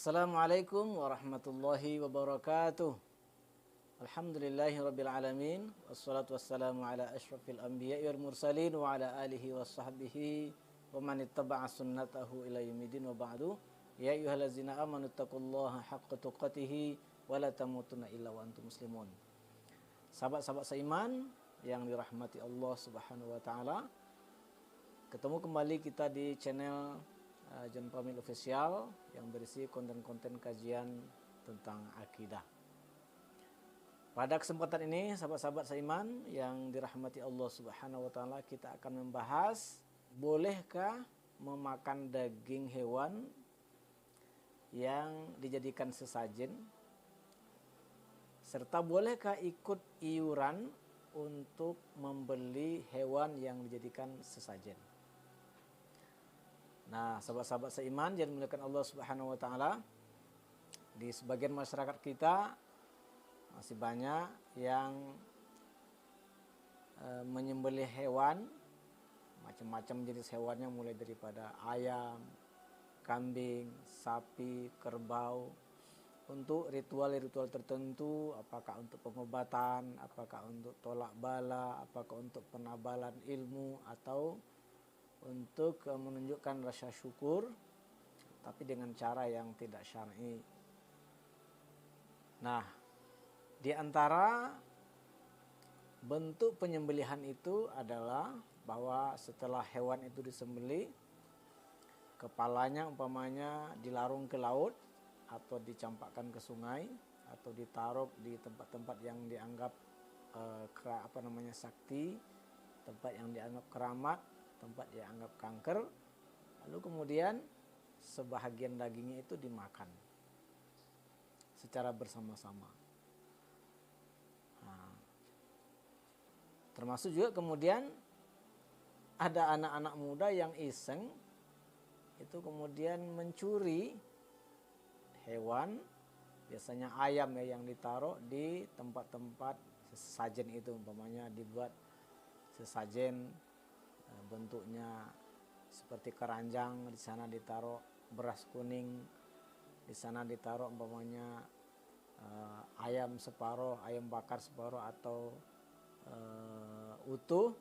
Assalamualaikum warahmatullahi wabarakatuh. Alhamdulillahirabbil alamin wassalatu wassalamu ala asyrafil anbiya'i wal mursalin wa ala alihi washabbihi wa man ittaba'a sunnatahu ila yaumil wa ba'du. Ya ayyuhallazina amanu taqullaha haqqa tuqatih wa la tamutunna illa wa antum muslimun. Sahabat-sahabat seiman yang dirahmati Allah Subhanahu wa taala, ketemu kembali kita di channel John Pamil Official yang berisi konten-konten kajian tentang akidah. Pada kesempatan ini, sahabat-sahabat seiman yang dirahmati Allah Subhanahu wa taala, kita akan membahas bolehkah memakan daging hewan yang dijadikan sesajen, serta bolehkah ikut iuran untuk membeli hewan yang dijadikan sesajen. Nah, sahabat-sahabat seiman yang dimuliakan Allah Subhanahu wa taala, di sebagian masyarakat kita masih banyak yang menyembelih hewan, macam-macam jenis hewannya, mulai daripada ayam, kambing, sapi, kerbau, untuk ritual-ritual tertentu, apakah untuk pengobatan, apakah untuk tolak bala, apakah untuk penabalan ilmu, atau untuk menunjukkan rasa syukur, tapi dengan cara yang tidak syar'i. Nah, di antara bentuk penyembelihan itu adalah bahwa setelah hewan itu disembelih, kepalanya umpamanya dilarung ke laut atau dicampakkan ke sungai atau ditaruh di tempat-tempat yang dianggap sakti, tempat yang dianggap keramat, tempat yang anggap kanker, lalu kemudian sebahagian dagingnya itu dimakan secara bersama-sama. Nah, termasuk juga kemudian ada anak-anak muda yang iseng itu kemudian mencuri hewan, biasanya ayam ya, yang ditaruh di tempat-tempat sesajen itu, umpamanya dibuat sesajen bentuknya seperti keranjang, di sana ditaruh beras kuning, di sana ditaruh umpamanya ayam separuh, ayam bakar separuh atau utuh,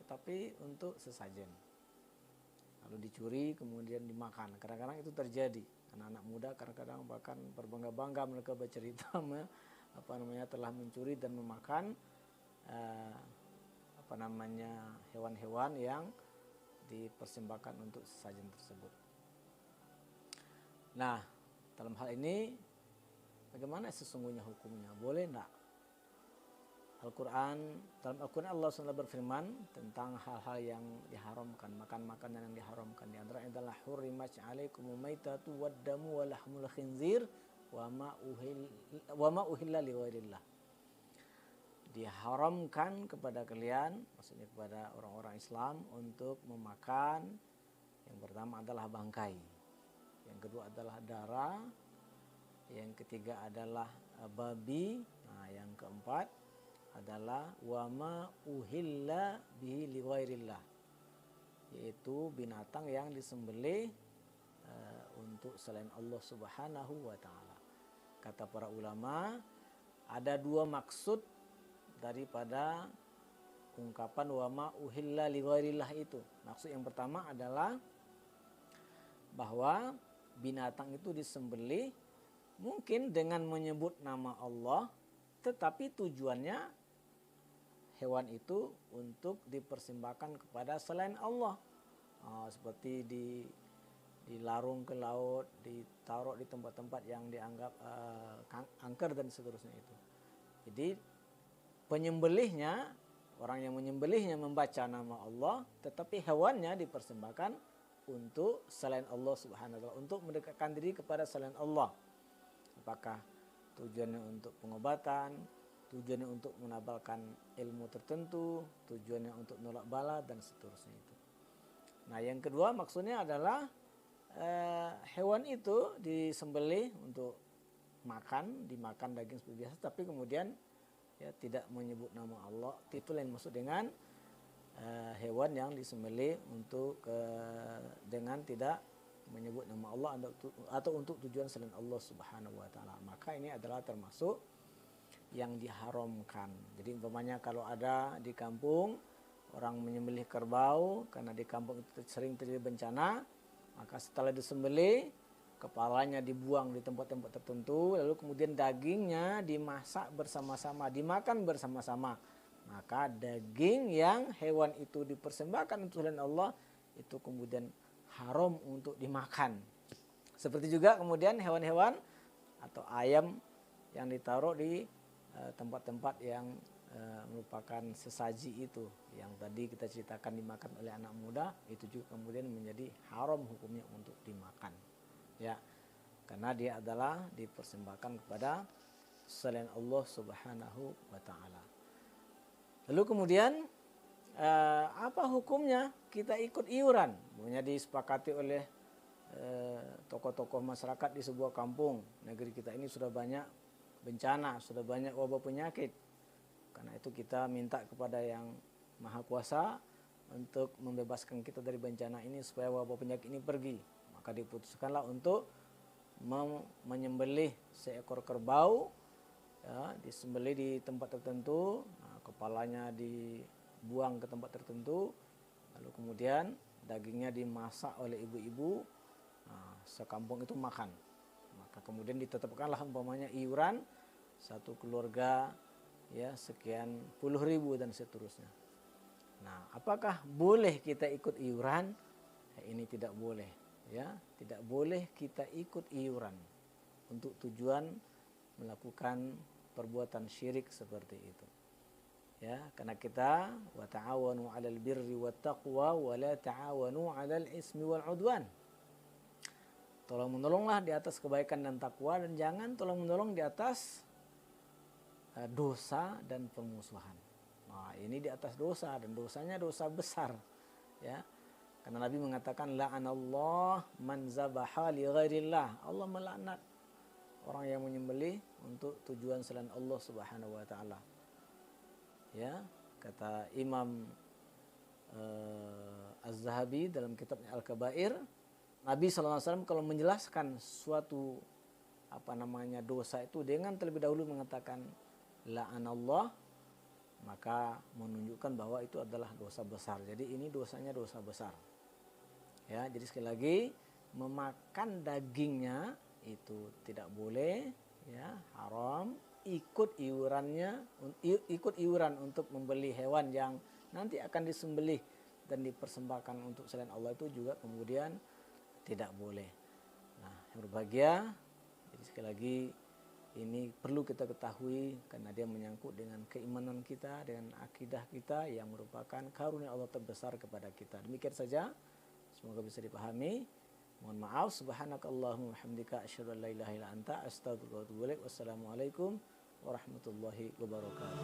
tapi untuk sesajen. Lalu dicuri kemudian dimakan. Kadang-kadang itu terjadi. Anak-anak muda kadang-kadang bahkan berbangga-bangga mereka bercerita telah mencuri dan memakan hewan-hewan yang dipersembahkan untuk sesajen tersebut. Nah, dalam hal ini bagaimana sesungguhnya hukumnya? Boleh enggak? Dalam Al-Quran Allah SWT berfirman tentang hal-hal yang diharamkan, makan-makanan yang diharamkan. Di antaranya adalah hurrimat 'alaikumul maitatu waddamu wa lahmul khinzir wa ma uhilla li ghairillah. Diharamkan kepada kalian, maksudnya kepada orang-orang Islam, untuk memakan, yang pertama adalah bangkai, yang kedua adalah darah, yang ketiga adalah babi, nah yang keempat adalah wama uhilla bihi li ghairillah, yaitu binatang yang disembelih untuk selain Allah Subhanahu wa taala. Kata para ulama, ada dua maksud daripada ungkapan wama uhilla li ghairillah itu. Maksud yang pertama adalah bahwa binatang itu disembelih mungkin dengan menyebut nama Allah, tetapi tujuannya hewan itu untuk dipersembahkan kepada selain Allah. Seperti dilarung ke laut, ditaruh di tempat-tempat yang dianggap angker dan seterusnya itu. Jadi penyembelihnya, orang yang menyembelihnya membaca nama Allah, tetapi hewannya dipersembahkan untuk selain Allah Subhanahu wa taala, untuk mendekatkan diri kepada selain Allah. Apakah tujuannya untuk pengobatan, tujuannya untuk menabalkan ilmu tertentu, tujuannya untuk nolak bala dan seterusnya itu. Nah, yang kedua maksudnya adalah hewan itu disembelih untuk dimakan daging seperti biasa, tapi kemudian ya tidak menyebut nama Allah. Itu lain maksud dengan hewan yang disembelih untuk dengan tidak menyebut nama Allah atau untuk tujuan selain Allah Subhanahu wa taala. Maka ini adalah termasuk yang diharamkan. Jadi umpamanya kalau ada di kampung orang menyembelih kerbau karena di kampung itu sering terjadi bencana, maka setelah disembelih kepalanya dibuang di tempat-tempat tertentu, lalu kemudian dagingnya dimasak bersama-sama, dimakan bersama-sama. Maka daging yang hewan itu dipersembahkan untuk selain Allah itu kemudian haram untuk dimakan. Seperti juga kemudian hewan-hewan atau ayam yang ditaruh di tempat-tempat yang merupakan sesaji itu yang tadi kita ceritakan dimakan oleh anak muda, itu juga kemudian menjadi haram hukumnya untuk dimakan. Ya, karena dia adalah dipersembahkan kepada selain Allah Subhanahu wa taala. Lalu kemudian apa hukumnya kita ikut iuran? Namanya disepakati oleh tokoh-tokoh masyarakat di sebuah kampung. Negeri kita ini sudah banyak bencana, sudah banyak wabah penyakit. Karena itu kita minta kepada yang Maha Kuasa untuk membebaskan kita dari bencana ini supaya wabah penyakit ini pergi. Maka diputuskanlah untuk menyembelih seekor kerbau, ya, disembelih di tempat tertentu, kepalanya dibuang ke tempat tertentu, lalu kemudian dagingnya dimasak oleh ibu-ibu, sekampung itu makan. Maka kemudian ditetapkanlah umpamanya iuran satu keluarga ya sekian puluh ribu dan seterusnya. Nah, apakah boleh kita ikut iuran? Ini tidak boleh, ya, tidak boleh kita ikut iuran untuk tujuan melakukan perbuatan syirik seperti itu. Ya, karena kita wa ta'awanu 'alal birri wat taqwa wa la ta'awanu 'alal ismi wal 'udwan. Tolong-menolonglah di atas kebaikan dan takwa dan jangan tolong-menolong di atas dosa dan permusuhan. Nah, ini di atas dosa dan dosanya dosa besar, ya. Karena Nabi mengatakan la'anallah man zabaha li ghairillah. Allah melaknat orang yang menyembelih untuk tujuan selain Allah Subhanahu wa taala. Ya, kata Imam Az-Zahabi dalam kitabnya Al-Kabair, Nabi SAW kalau menjelaskan suatu dosa itu dengan terlebih dahulu mengatakan la'anallah, maka menunjukkan bahwa itu adalah dosa besar. Jadi ini dosanya dosa besar. Ya, jadi sekali lagi memakan dagingnya itu tidak boleh, ya, haram. Ikut iuran untuk membeli hewan yang nanti akan disembelih dan dipersembahkan untuk selain Allah itu juga kemudian tidak boleh. Nah, yang berbahagia, jadi sekali lagi ini perlu kita ketahui karena dia menyangkut dengan keimanan kita, dengan akidah kita yang merupakan karunia Allah terbesar kepada kita. Demikian saja, semoga bisa dipahami. Mohon maaf, subhanakallahumma wa hamdika asyhadu an la ilaha illa anta astaghfiruka wa atubu ilaik. Wassalamualaikum warahmatullahi wabarakatuh.